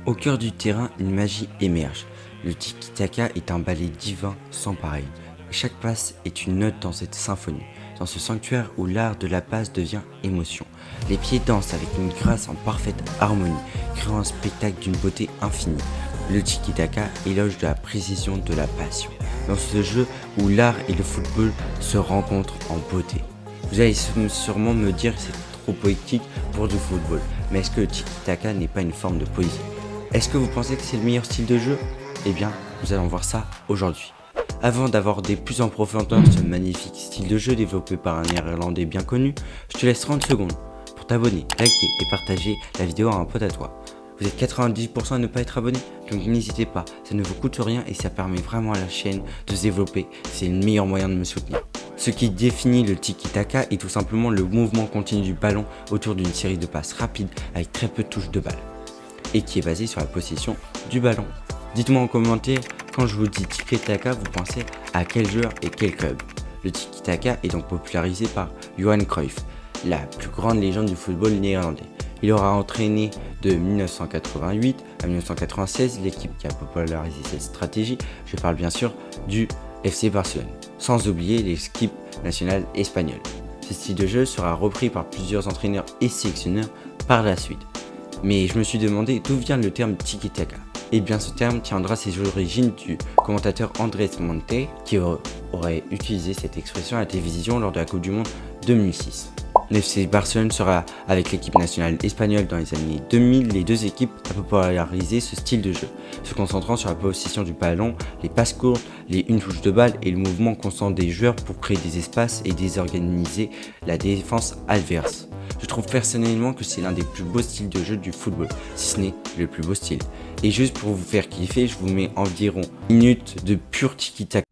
Au cœur du terrain, une magie émerge. Le tiki-taka est un ballet divin sans pareil. Chaque passe est une note dans cette symphonie, dans ce sanctuaire où l'art de la passe devient émotion. Les pieds dansent avec une grâce en parfaite harmonie, créant un spectacle d'une beauté infinie. Le tiki-taka éloge de la précision de la passion, dans ce jeu où l'art et le football se rencontrent en beauté. Vous allez sûrement me dire que c'est trop poétique pour du football, mais est-ce que le tiki-taka n'est pas une forme de poésie? Est-ce que vous pensez que c'est le meilleur style de jeu? Eh bien, nous allons voir ça aujourd'hui. Avant d'aborder plus en profondeur ce magnifique style de jeu développé par un néerlandais bien connu, je te laisse 30 secondes pour t'abonner, liker et partager la vidéo à un pote à toi. Vous êtes 90% à ne pas être abonné, donc n'hésitez pas, ça ne vous coûte rien et ça permet vraiment à la chaîne de se développer, c'est le meilleur moyen de me soutenir. Ce qui définit le tiki-taka est tout simplement le mouvement continu du ballon autour d'une série de passes rapides avec très peu de touches de balle, et qui est basé sur la possession du ballon. Dites-moi en commentaire, quand je vous dis tiki-taka, vous pensez à quel joueur et quel club? Le tiki-taka est donc popularisé par Johan Cruyff, la plus grande légende du football néerlandais. Il aura entraîné de 1988 à 1996 l'équipe qui a popularisé cette stratégie. Je parle bien sûr du FC Barcelone, sans oublier l'équipe nationale espagnole. Ce style de jeu sera repris par plusieurs entraîneurs et sélectionneurs par la suite. Mais je me suis demandé d'où vient le terme tiki-taka. Et bien ce terme tiendra ses origines du commentateur Andrés Monte qui aurait utilisé cette expression à la télévision lors de la Coupe du Monde 2006. L'FC Barcelone sera avec l'équipe nationale espagnole dans les années 2000 les deux équipes à populariser ce style de jeu, se concentrant sur la possession du ballon, les passes courtes, les une touche de balle et le mouvement constant des joueurs pour créer des espaces et désorganiser la défense adverse. Je trouve personnellement que c'est l'un des plus beaux styles de jeu du football, si ce n'est le plus beau style. Et juste pour vous faire kiffer, je vous mets environ 1 minute de pur tiki-taka.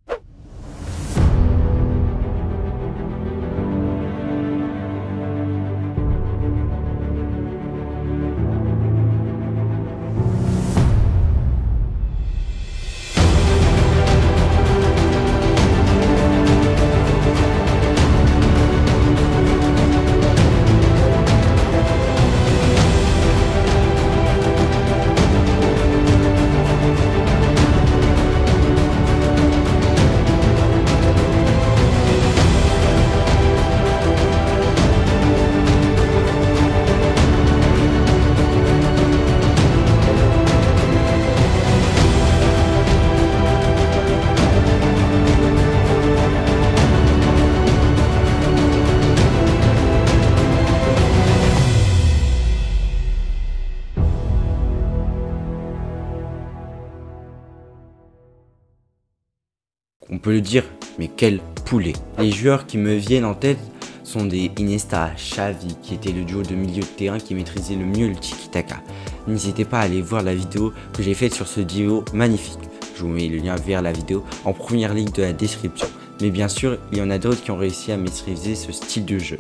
On peut le dire, mais quel poulet! Les joueurs qui me viennent en tête sont des Iniesta, Xavi, qui était le duo de milieu de terrain qui maîtrisait le mieux le tiki-taka. N'hésitez pas à aller voir la vidéo que j'ai faite sur ce duo magnifique. Je vous mets le lien vers la vidéo en première ligne de la description. Mais bien sûr, il y en a d'autres qui ont réussi à maîtriser ce style de jeu.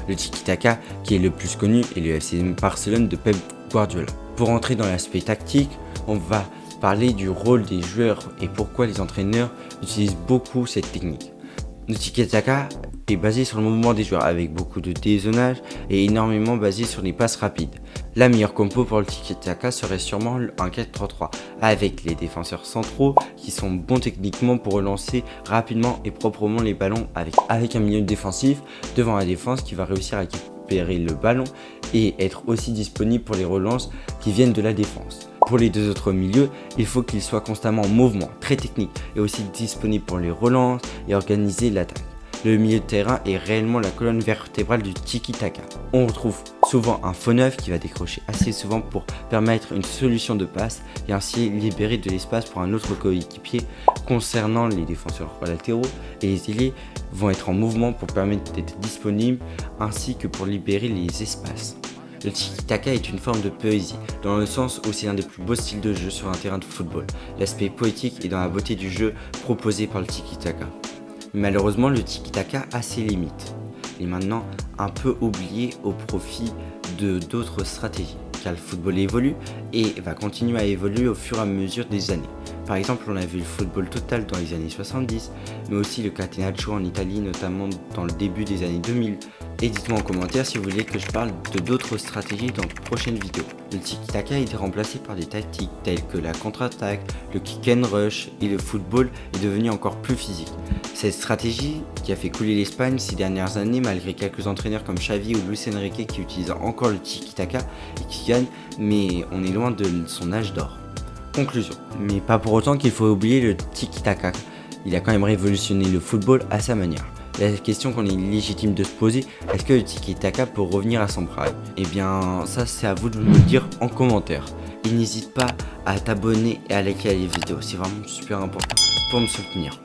Le tiki-taka, qui est le plus connu, est le FC Barcelone de Pep Guardiola. Pour entrer dans l'aspect tactique, on va parler du rôle des joueurs et pourquoi les entraîneurs utilisent beaucoup cette technique. Le tiki-taka est basé sur le mouvement des joueurs avec beaucoup de dézonage et énormément basé sur les passes rapides. La meilleure compo pour le tiki-taka serait sûrement un 4-3-3 avec les défenseurs centraux qui sont bons techniquement pour relancer rapidement et proprement les ballons avec un milieu défensif devant la défense qui va réussir à récupérer le ballon et être aussi disponible pour les relances qui viennent de la défense. Pour les deux autres milieux, il faut qu'ils soient constamment en mouvement, très technique et aussi disponible pour les relances et organiser l'attaque. Le milieu de terrain est réellement la colonne vertébrale du tiki-taka. On retrouve souvent un faux neuf qui va décrocher assez souvent pour permettre une solution de passe et ainsi libérer de l'espace pour un autre coéquipier. Concernant les défenseurs latéraux et les ailiers vont être en mouvement pour permettre d'être disponibles ainsi que pour libérer les espaces. Le tiki-taka est une forme de poésie, dans le sens où c'est l'un des plus beaux styles de jeu sur un terrain de football. L'aspect poétique est dans la beauté du jeu proposé par le tiki-taka. Malheureusement, le tiki-taka a ses limites. Il est maintenant un peu oublié au profit de d'autres stratégies, car le football évolue et va continuer à évoluer au fur et à mesure des années. Par exemple, on a vu le football total dans les années 70, mais aussi le catenaccio en Italie, notamment dans le début des années 2000, et dites-moi en commentaire si vous voulez que je parle de d'autres stratégies dans de prochaines vidéos. Le tiki-taka a été remplacé par des tactiques telles que la contre-attaque, le kick and rush et le football est devenu encore plus physique. Cette stratégie qui a fait couler l'Espagne ces dernières années malgré quelques entraîneurs comme Xavi ou Luis Enrique qui utilisent encore le tiki-taka et qui gagnent, mais on est loin de son âge d'or. Conclusion. Mais pas pour autant qu'il faut oublier le tiki-taka. Il a quand même révolutionné le football à sa manière. La question qu'on est légitime de se poser, est-ce que le tiki-taka peut revenir à son prime? Eh bien ça c'est à vous de me le dire en commentaire. Et n'hésite pas à t'abonner et à liker la vidéo, c'est vraiment super important pour me soutenir.